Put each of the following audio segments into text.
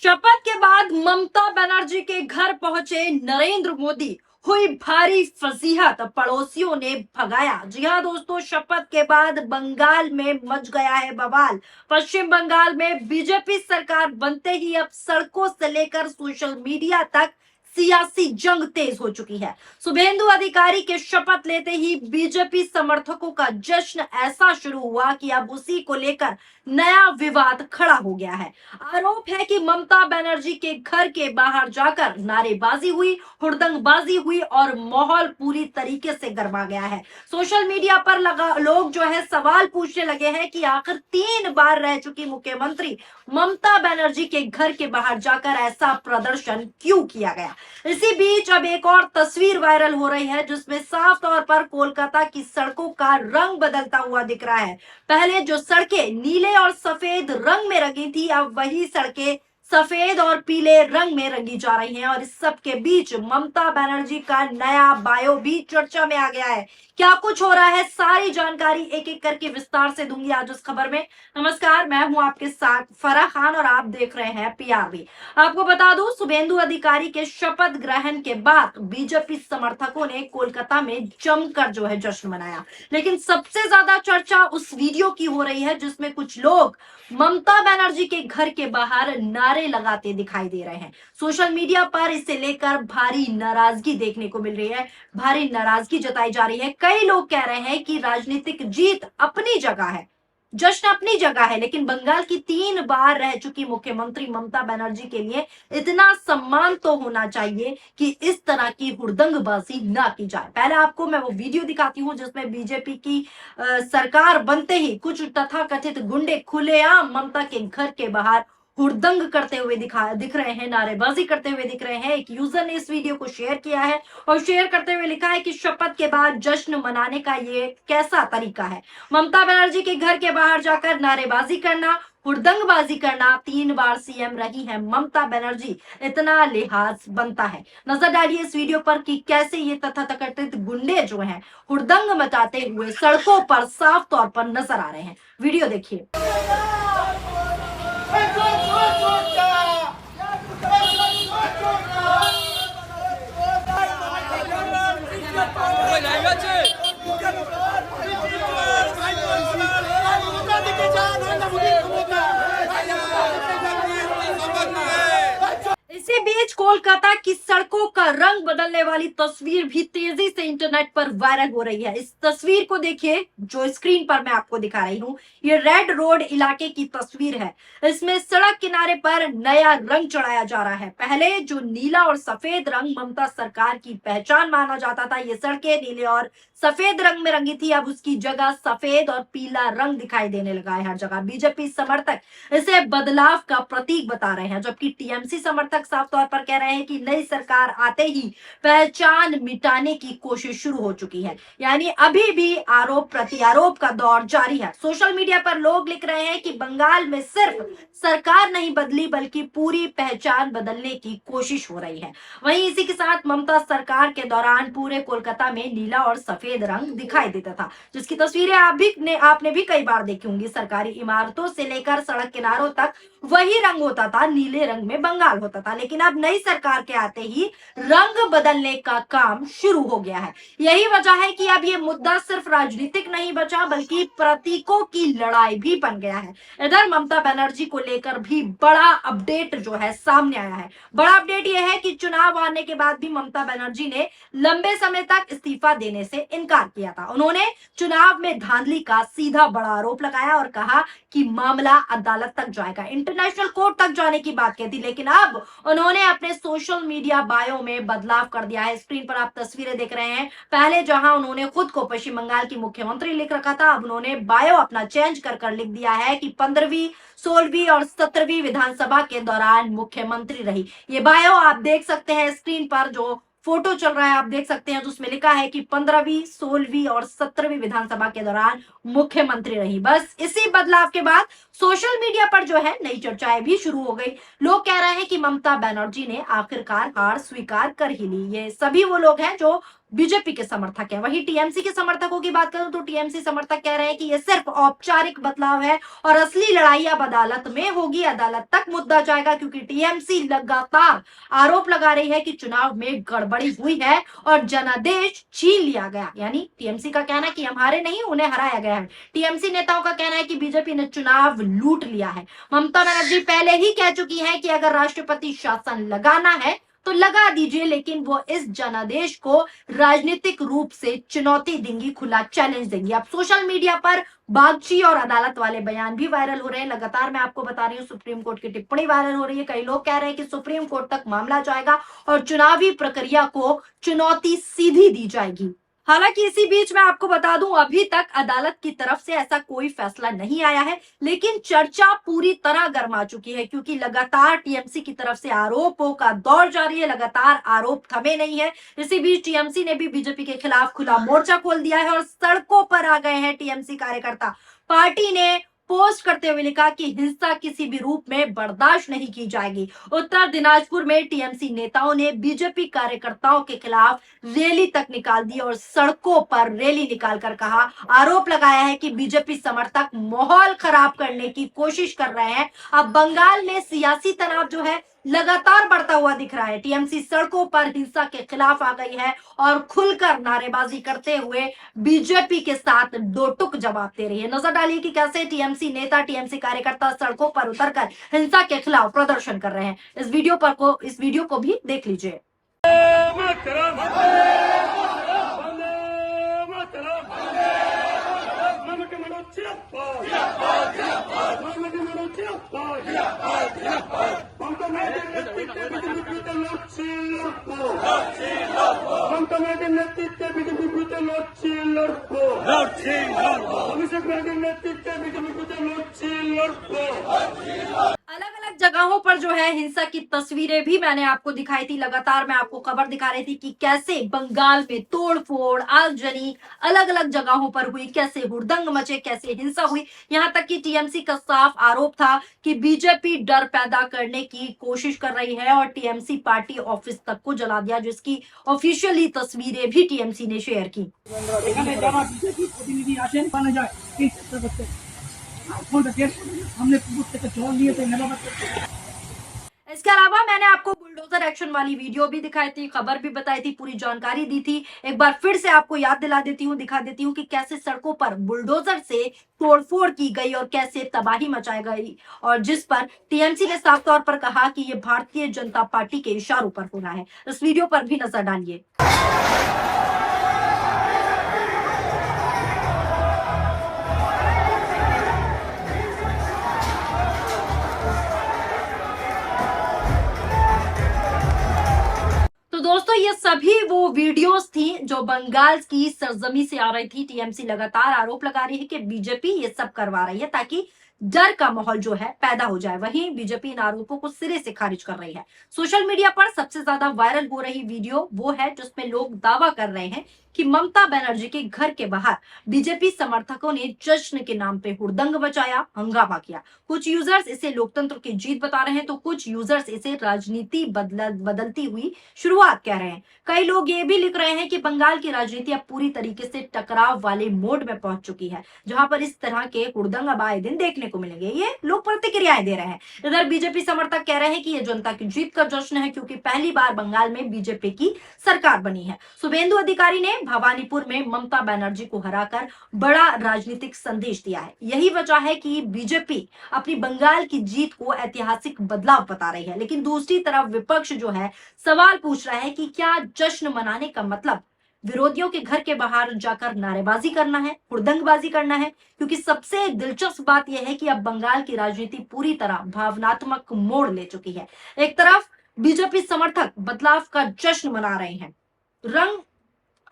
शपथ के बाद ममता बनर्जी के घर पहुंचे नरेंद्र मोदी। हुई भारी फजीहत, पड़ोसियों ने भगाया। जी हां दोस्तों, शपथ के बाद बंगाल में मच गया है बवाल। पश्चिम बंगाल में बीजेपी सरकार बनते ही अब सड़कों से लेकर सोशल मीडिया तक सियासी जंग तेज हो चुकी है। शुभेंदु अधिकारी के शपथ लेते ही बीजेपी समर्थकों का जश्न ऐसा शुरू हुआ कि अब उसी को लेकर नया विवाद खड़ा हो गया है। आरोप है कि ममता बनर्जी के घर के बाहर जाकर नारेबाजी हुई, हुड़दंगबाजी हुई और माहौल पूरी तरीके से गरमा गया है। सोशल मीडिया पर लगा लोग जो है सवाल पूछने लगे हैं कि आखिर 3 बार रह चुकी मुख्यमंत्री ममता बनर्जी के घर के बाहर जाकर ऐसा प्रदर्शन क्यों किया गया। इसी बीच अब एक और तस्वीर वायरल हो रही है जिसमें साफ तौर पर कोलकाता की सड़कों का रंग बदलता हुआ दिख रहा है। पहले जो सड़कें नीले और सफेद रंग में रंगी थी, अब वही सड़कें सफेद और पीले रंग में रंगी जा रही हैं। और इस सब के बीच ममता बनर्जी का नया बायो भी चर्चा में आ गया है। क्या कुछ हो रहा है, सारी जानकारी एक एक करके विस्तार से दूंगी आज इस खबर में। नमस्कार, मैं हूं आपके साथ फराह खान और आप देख रहे हैं पीआरबी। आपको बता दूं, शुभेंदु अधिकारी के शपथ ग्रहण के बाद बीजेपी समर्थकों ने कोलकाता में जमकर जो है जश्न मनाया। लेकिन सबसे ज्यादा चर्चा उस वीडियो की हो रही है जिसमें कुछ लोग ममता बनर्जी के घर के बाहर नारे लगाते दिखाई दे रहे हैं। सोशल मीडिया पर इसे लेकर भारी नाराजगी देखने को मिल रही है, भारी नाराजगी जताई जा रही है। कई लोग कह रहे हैं कि राजनीतिक जीत अपनी जगह है, जश्न अपनी जगह है, लेकिन बंगाल की 3 बार रह चुकी मुख्यमंत्री ममता बनर्जी के लिए इतना सम्मान तो होना चाहिए कि इस तरह की हुड़दंगबाजी ना की जाए। पहले आपको मैं वो वीडियो दिखाती हूँ जिसमें बीजेपी की सरकार बनते ही कुछ तथाकथित गुंडे खुलेआम ममता के घर के बाहर हुड़दंग करते हुए दिख रहे हैं, नारेबाजी करते हुए दिख रहे हैं। एक यूजर ने इस वीडियो को शेयर किया है और शेयर करते हुए लिखा है कि शपथ के बाद जश्न मनाने का ये कैसा तरीका है। ममता बनर्जी के घर के बाहर जाकर नारेबाजी करना, हुड़दंगबाजी करना, 3 बार सीएम रही है ममता बनर्जी, इतना लिहाज बनता है। नजर डालिए इस वीडियो पर कि कैसे ये तथाकथित गुंडे जो हैं हुड़दंग मचाते हुए सड़कों पर साफ तौर पर नजर आ रहे हैं। वीडियो देखिए। इसी बीच कोलकाता की सड़कों का रंग बदलने वाली तस्वीर भी तेजी से इंटरनेट पर वायरल हो रही है। इस तस्वीर को देखिए जो स्क्रीन पर मैं आपको दिखा रही हूँ, ये रेड रोड इलाके की तस्वीर है। इसमें सड़क किनारे पर नया रंग चढ़ाया जा रहा है। पहले जो नीला और सफेद रंग ममता सरकार की पहचान माना जाता था, ये सड़कें नीले और सफेद रंग में रंगी थी, अब उसकी जगह सफेद और पीला रंग दिखाई देने लगा है हर जगह। बीजेपी समर्थक इसे बदलाव का प्रतीक बता रहे हैं, जबकि टीएमसी समर्थक साफ तौर पर कह रहे हैं कि नई सरकार आते ही पहचान मिटाने की कोशिश शुरू हो चुकी है। यानी अभी भी आरोप प्रत्यारोप का दौर जारी है। सोशल मीडिया पर लोग लिख रहे हैं कि बंगाल में सिर्फ सरकार नहीं बदली बल्कि पूरी पहचान बदलने की कोशिश हो रही है। वहीं इसी के साथ ममता सरकार के दौरान पूरे कोलकाता में नीला और सफेद रंग दिखाई देता था, जिसकी तस्वीरें आपने भी कई बार देखी होंगी। सरकारी इमारतों से लेकर सड़क किनारों तक वही रंग होता था, नीले रंग में बंगाल होता था। लेकिन अब नई सरकार के आते ही रंग बदलने का काम शुरू हो गया है। यही वजह है कि अब ये मुद्दा सिर्फ राजनीतिक नहीं बचा बल्कि प्रतीकों की लड़ाई भी बन गया है। इधर ममता बनर्जी को लेकर भी बड़ा अपडेट जो है सामने आया है। बड़ा अपडेट यह है कि चुनाव आने के बाद भी ममता बनर्जी ने लंबे समय तक इस्तीफा देने से इनकार किया था। उन्होंने चुनाव में धांधली का सीधा बड़ा आरोप लगाया और कहा कि मामला अदालत तक जाएगा, इंटरनेशनल कोर्ट तक जाने की बात कहती। लेकिन अब उन्होंने अपने सोशल मीडिया बायो में बदलाव कर दिया है। स्क्रीन पर आप तस्वीरें देख रहे हैं। पहले जहां उन्होंने खुद को पश्चिम बंगाल की मुख्यमंत्री लिख रखा था, अब उन्होंने बायो अपना चेंज कर लिख दिया है कि 15वीं 16वीं और 17वीं विधानसभा के दौरान मुख्यमंत्री रही। ये बायो आप देख सकते हैं स्क्रीन पर, जो फोटो चल रहा है आप देख सकते हैं, जिसमें लिखा है कि 15वीं 16वीं और 17वीं विधानसभा के दौरान मुख्यमंत्री रही। बस इसी बदलाव के बाद सोशल मीडिया पर जो है नई चर्चाएं भी शुरू हो गई। लोग कह रहे हैं कि ममता बनर्जी ने आखिरकार हार स्वीकार कर ही ली। ये सभी वो लोग हैं जो बीजेपी के समर्थक हैं। वहीं टीएमसी के समर्थकों की बात करूं तो टीएमसी समर्थक कह रहे हैं कि यह सिर्फ औपचारिक बदलाव है और असली लड़ाई अब अदालत में होगी, अदालत तक मुद्दा जाएगा, क्योंकि टीएमसी लगातार आरोप लगा रही है कि चुनाव में गड़बड़ी हुई है और जनादेश छीन लिया गया। यानी टीएमसी का कहना है कि हम हारे नहीं, उन्हें हराया गया है। टीएमसी नेताओं का कहना है कि बीजेपी ने चुनाव लूट लिया है। ममता बनर्जी पहले ही कह चुकी हैं कि अगर राष्ट्रपति शासन लगाना है तो लगा दीजिए, लेकिन वो इस जनादेश को राजनीतिक रूप से चुनौती देंगी, खुला चैलेंज देंगी। अब सोशल मीडिया पर बागची और अदालत वाले बयान भी वायरल हो रहे हैं। लगातार मैं आपको बता रही हूँ, सुप्रीम कोर्ट की टिप्पणी वायरल हो रही है। कई लोग कह रहे हैं कि सुप्रीम कोर्ट तक मामला जाएगा और चुनावी प्रक्रिया को चुनौती सीधी दी जाएगी। हालांकि इसी बीच मैं आपको बता दूं, अभी तक अदालत की तरफ से ऐसा कोई फैसला नहीं आया है, लेकिन चर्चा पूरी तरह गर्मा चुकी है, क्योंकि लगातार टीएमसी की तरफ से आरोपों का दौर जारी है, लगातार आरोप थमे नहीं है। इसी बीच टीएमसी ने भी बीजेपी के खिलाफ खुला मोर्चा खोल दिया है और सड़कों पर आ गए हैं टीएमसी कार्यकर्ता। पार्टी ने पोस्ट करते हुए लिखा कि हिंसा किसी भी रूप में बर्दाश्त नहीं की जाएगी। उत्तर दिनाजपुर में टीएमसी नेताओं ने बीजेपी कार्यकर्ताओं के खिलाफ रैली तक निकाल दी और सड़कों पर रैली निकालकर कहा, आरोप लगाया है कि बीजेपी समर्थक माहौल खराब करने की कोशिश कर रहे हैं। अब बंगाल में सियासी तनाव जो है लगातार बढ़ता हुआ दिख रहा है। टीएमसी सड़कों पर हिंसा के खिलाफ आ गई है और खुलकर नारेबाजी करते हुए बीजेपी के साथ दो टुक जवाब दे रही है। नजर डालिए कि कैसे टीएमसी नेता, टीएमसी कार्यकर्ता सड़कों पर उतरकर हिंसा के खिलाफ प्रदर्शन कर रहे हैं। इस वीडियो को भी देख लीजिए। अलग अलग जगहों पर जो है हिंसा की तस्वीरें भी मैंने आपको दिखाई थी। लगातार मैं आपको खबर दिखा रही थी कि कैसे बंगाल में तोड़फोड़, आगजनी अलग अलग जगहों पर हुई, कैसे हुड़दंग मचे, कैसे हिंसा हुई। यहां तक कि टीएमसी का साफ आरोप था कि बीजेपी डर पैदा करने की कोशिश कर रही है और टीएमसी पार्टी ऑफिस तक को जला दिया, जिसकी ऑफिशियली तस्वीरें भी टीएमसी ने शेयर की। इसके अलावा मैंने आपको बुलडोजर एक्शन वाली वीडियो भी दिखाई थी, खबर भी बताई थी, पूरी जानकारी दी थी। एक बार फिर से आपको याद दिला देती हूँ, दिखा देती हूँ कि कैसे सड़कों पर बुलडोजर से तोड़फोड़ की गई और कैसे तबाही मचाई गई, और जिस पर टीएमसी ने साफ तौर पर कहा कि ये भारतीय जनता पार्टी के इशारों पर हो रहा है। इस वीडियो पर भी नजर डालिए। तो दोस्तों, ये सभी वो वीडियोस थी जो बंगाल की सरजमी से आ रही थी। टीएमसी लगातार आरोप लगा रही है कि बीजेपी ये सब करवा रही है ताकि डर का माहौल जो है पैदा हो जाए। वहीं बीजेपी इन आरोपों को सिरे से खारिज कर रही है। सोशल मीडिया पर सबसे ज्यादा वायरल हो रही वीडियो वो है जिसमें लोग दावा कर रहे हैं कि ममता बनर्जी के घर के बाहर बीजेपी समर्थकों ने जश्न के नाम पे हुड़दंग मचाया, हंगामा किया। कुछ यूजर्स इसे लोकतंत्र की जीत बता रहे हैं तो कुछ यूजर्स इसे राजनीति बदलती हुई शुरुआत कह रहे हैं। कई लोग ये भी लिख रहे हैं कि बंगाल की राजनीति अब पूरी तरीके से टकराव वाले मोड में पहुंच चुकी है, जहां पर इस तरह के हुड़दंग अब आए दिन देखने को मिलेंगे। ये लोग प्रतिक्रियाएं दे रहे हैं। इधर बीजेपी समर्थक कह रहे हैं कि ये जनता की जीत का जश्न है, क्योंकि पहली बार बंगाल में बीजेपी की सरकार बनी है। शुभेंदु अधिकारी ने भवानीपुर में ममता बनर्जी को हराकर बड़ा राजनीतिक संदेश दिया है। यही वजह है कि बीजेपी अपनी बंगाल की जीत को ऐतिहासिक बदलाव बता रही है। लेकिन दूसरी तरफ विपक्ष जो है सवाल पूछ रहा है कि क्या जश्न मनाने का मतलब विरोधियों के घर के बाहर जाकर नारेबाजी करना है, हुड़दंगबाजी करना है? क्योंकि सबसे दिलचस्प बात यह है कि अब बंगाल की राजनीति पूरी तरह भावनात्मक मोड़ ले चुकी है। एक तरफ बीजेपी समर्थक बदलाव का जश्न मना रहे हैं, रंग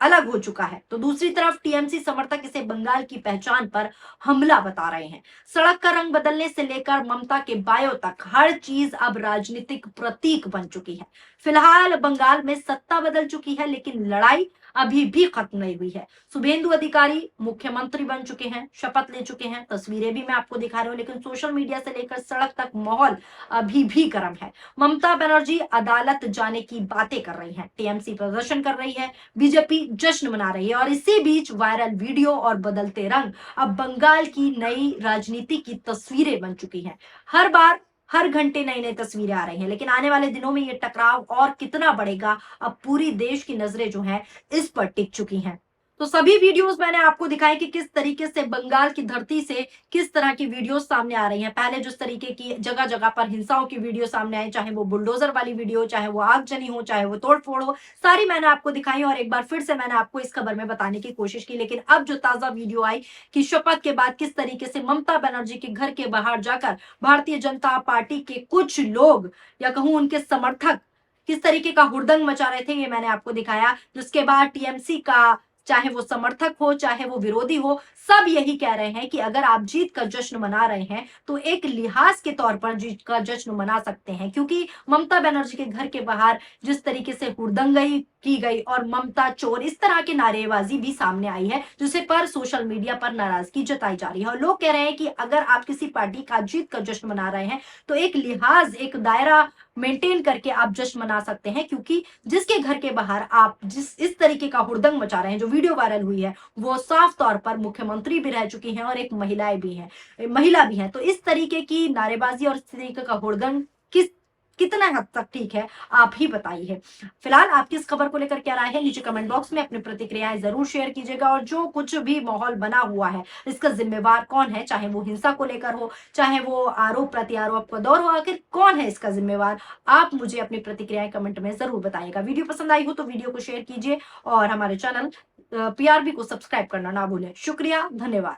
अलग हो चुका है, तो दूसरी तरफ टीएमसी समर्थक इसे बंगाल की पहचान पर हमला बता रहे हैं। सड़क का रंग बदलने से लेकर ममता के बायो तक हर चीज अब राजनीतिक प्रतीक बन चुकी है। फिलहाल बंगाल में सत्ता बदल चुकी है, लेकिन लड़ाई अभी भी खत्म नहीं हुई है। शुभेंदु अधिकारी मुख्यमंत्री बन चुके हैं, शपथ ले चुके हैं, तस्वीरें भी मैं आपको दिखा रही हूँ, लेकिन सोशल मीडिया से लेकर सड़क तक माहौल अभी भी गर्म है। ममता बनर्जी अदालत जाने की बातें कर रही हैं, टीएमसी प्रदर्शन कर रही है, बीजेपी जश्न मना रही है और इसी बीच वायरल वीडियो और बदलते रंग अब बंगाल की नई राजनीति की तस्वीरें बन चुकी हैं। हर घंटे नई नई तस्वीरें आ रही हैं, लेकिन आने वाले दिनों में ये टकराव और कितना बढ़ेगा, अब पूरी देश की नजरें जो हैं इस पर टिक चुकी हैं। तो सभी वीडियोस मैंने आपको दिखाए कि किस तरीके से बंगाल की धरती से किस तरह की वीडियोस सामने आ रही हैं। पहले जिस तरीके की जगह जगह पर हिंसाओं की वीडियो सामने आई, चाहे वो बुलडोजर वाली वीडियो, चाहे वो आगजनी हो, चाहे वो तोड़फोड़ हो, सारी मैंने आपको दिखाई और एक बार फिर से मैंने आपको इस खबर में बताने की कोशिश की। लेकिन अब जो ताजा वीडियो आई कि शपथ के बाद किस तरीके से ममता बनर्जी के घर के बाहर जाकर भारतीय जनता पार्टी के कुछ लोग या कहूं उनके समर्थक किस तरीके का हुड़दंग मचा रहे थे, ये मैंने आपको दिखाया। जिसके बाद टीएमसी का चाहे वो समर्थक हो चाहे वो विरोधी हो, सब यही कह रहे हैं कि अगर आप जीत का जश्न मना रहे हैं तो एक लिहाज के तौर पर जीत का जश्न मना सकते हैं, क्योंकि ममता बनर्जी के घर के बाहर जिस तरीके से हुड़दंगई की गई और ममता चोर इस तरह की नारेबाजी भी सामने आई है, जिसे पर सोशल मीडिया पर नाराजगी जताई जा रही है। और लोग कह रहे हैं कि अगर आप किसी पार्टी का जीत का जश्न मना रहे हैं तो एक लिहाज, एक दायरा मेंटेन करके आप जश्न मना सकते हैं, क्योंकि जिसके घर के बाहर आप जिस इस तरीके का हुड़दंग मचा रहे हैं, जो वीडियो वायरल हुई है, वो साफ तौर पर मुख्यमंत्री भी रह चुकी हैं और एक महिला भी हैं। तो इस तरीके की नारेबाजी और इस तरीके का हुड़दंग कितना हद तक ठीक है, आप ही बताइए। फिलहाल आपकी इस खबर को लेकर क्या राय है, नीचे कमेंट बॉक्स में अपनी प्रतिक्रियाएं जरूर शेयर कीजिएगा। और जो कुछ भी माहौल बना हुआ है, इसका जिम्मेवार कौन है, चाहे वो हिंसा को लेकर हो, चाहे वो आरोप प्रत्यारोप का दौर हो, आखिर कौन है इसका जिम्मेवार, आप मुझे अपनी प्रतिक्रियाएं कमेंट में जरूर बताइएगा। वीडियो पसंद आई हो तो वीडियो को शेयर कीजिए और हमारे चैनल पीआरबी को सब्सक्राइब करना ना भूलें। शुक्रिया, धन्यवाद।